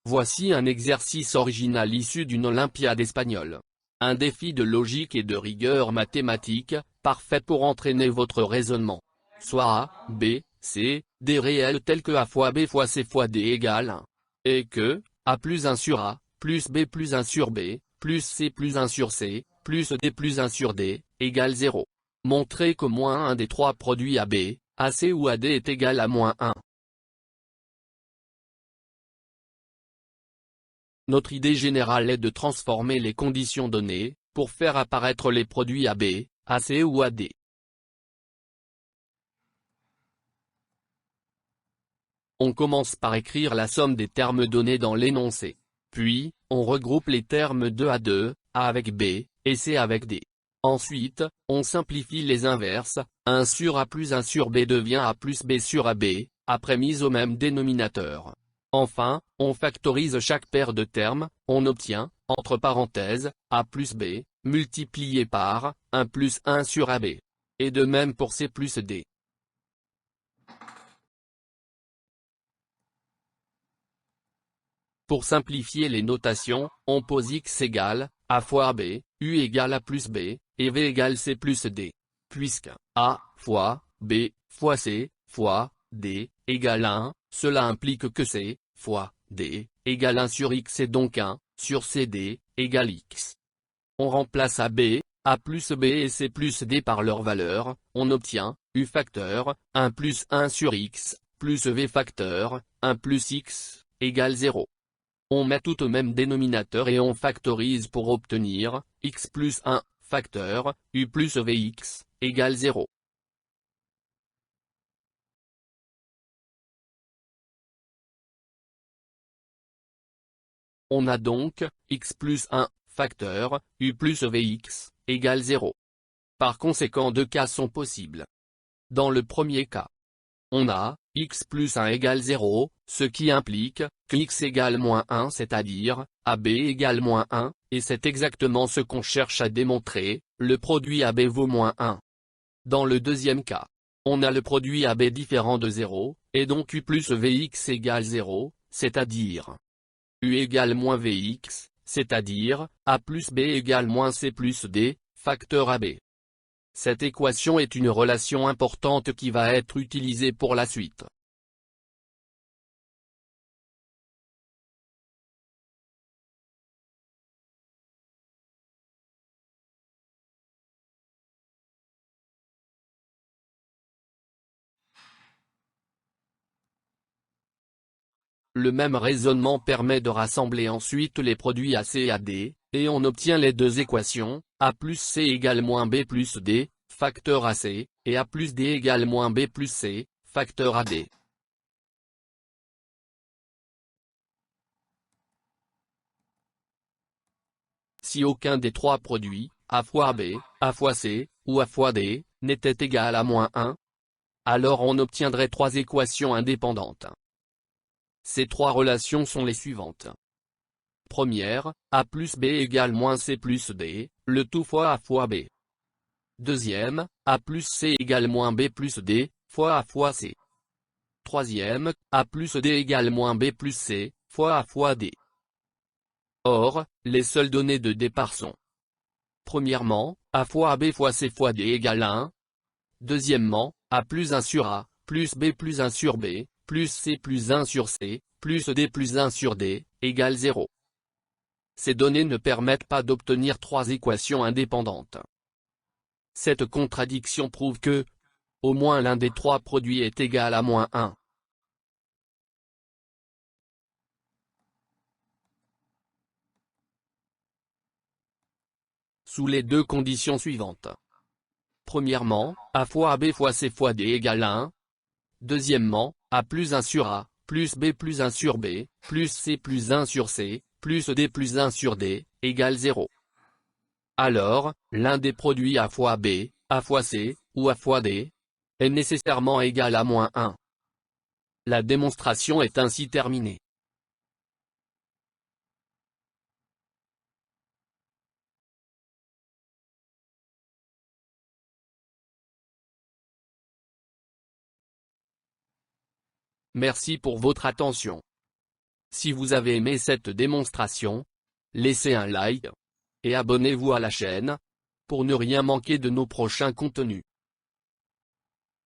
Voici un exercice original issu d'une olympiade espagnole. Un défi de logique et de rigueur mathématique, parfait pour entraîner votre raisonnement. Soit A, B, C, D réels tels que A fois B fois C fois D égale 1. Et que, A plus 1 sur A, plus B plus 1 sur B, plus C plus 1 sur C, plus D plus 1 sur D, égale 0. Montrez qu'au moins un des trois produits AB, AC ou AD est égal à moins 1. Notre idée générale est de transformer les conditions données, pour faire apparaître les produits AB, AC ou AD. On commence par écrire la somme des termes donnés dans l'énoncé. Puis, on regroupe les termes 2 à 2, A avec B, et C avec D. Ensuite, on simplifie les inverses, 1 sur A plus 1 sur B devient A plus B sur AB, après mise au même dénominateur. Enfin, on factorise chaque paire de termes, on obtient, entre parenthèses, A plus B, multiplié par, 1 plus 1 sur AB. Et de même pour C plus D. Pour simplifier les notations, on pose x égale, A fois B, U égale A plus B, et V égale C plus D. Puisque, A, fois, B, fois C, fois, D, égale 1, cela implique que C, fois, D, égale 1 sur x et donc 1, sur CD, égale x. On remplace AB, A plus B et C plus D par leur valeur, on obtient, U facteur, 1 plus 1 sur x, plus V facteur, 1 plus x, égale 0. On met tout au même dénominateur et on factorise pour obtenir, x plus 1, facteur, U plus Vx, égale 0. On a donc, x plus 1, facteur, U plus Vx, égale 0. Par conséquent deux cas sont possibles. Dans le premier cas, on a, x plus 1 égale 0, ce qui implique, que x égale moins 1 c'est-à-dire, AB égale moins 1, et c'est exactement ce qu'on cherche à démontrer, le produit AB vaut moins 1. Dans le deuxième cas, on a le produit AB différent de 0, et donc U plus Vx égale 0, c'est-à-dire U égale moins Vx, c'est-à-dire, A plus B égale moins C plus D, facteur AB. Cette équation est une relation importante qui va être utilisée pour la suite. Le même raisonnement permet de rassembler ensuite les produits AC et AD, et on obtient les deux équations, A plus C égale moins B plus D, facteur AC, et A plus D égale moins B plus C, facteur AD. Si aucun des trois produits, A fois B, A fois C, ou A fois D, n'était égal à moins 1, alors on obtiendrait trois équations indépendantes. Ces trois relations sont les suivantes. Première, A plus B égale moins C plus D, le tout fois A fois B. Deuxième, A plus C égale moins B plus D, fois A fois C. Troisième, A plus D égale moins B plus C, fois A fois D. Or, les seules données de départ sont. Premièrement, A fois AB fois C fois D égale 1. Deuxièmement, A plus 1 sur A, plus B plus 1 sur B, plus C plus 1 sur C, plus D plus 1 sur D, égale 0. Ces données ne permettent pas d'obtenir trois équations indépendantes. Cette contradiction prouve que, au moins l'un des trois produits est égal à moins 1. Sous les deux conditions suivantes. Premièrement, A fois AB fois C fois D égale 1. Deuxièmement, A plus 1 sur A, plus B plus 1 sur B, plus C plus 1 sur C, plus D plus 1 sur D, égale 0. Alors, l'un des produits A fois B, A fois C, ou A fois D, est nécessairement égal à moins 1. La démonstration est ainsi terminée. Merci pour votre attention. Si vous avez aimé cette démonstration, laissez un like, et abonnez-vous à la chaîne, pour ne rien manquer de nos prochains contenus.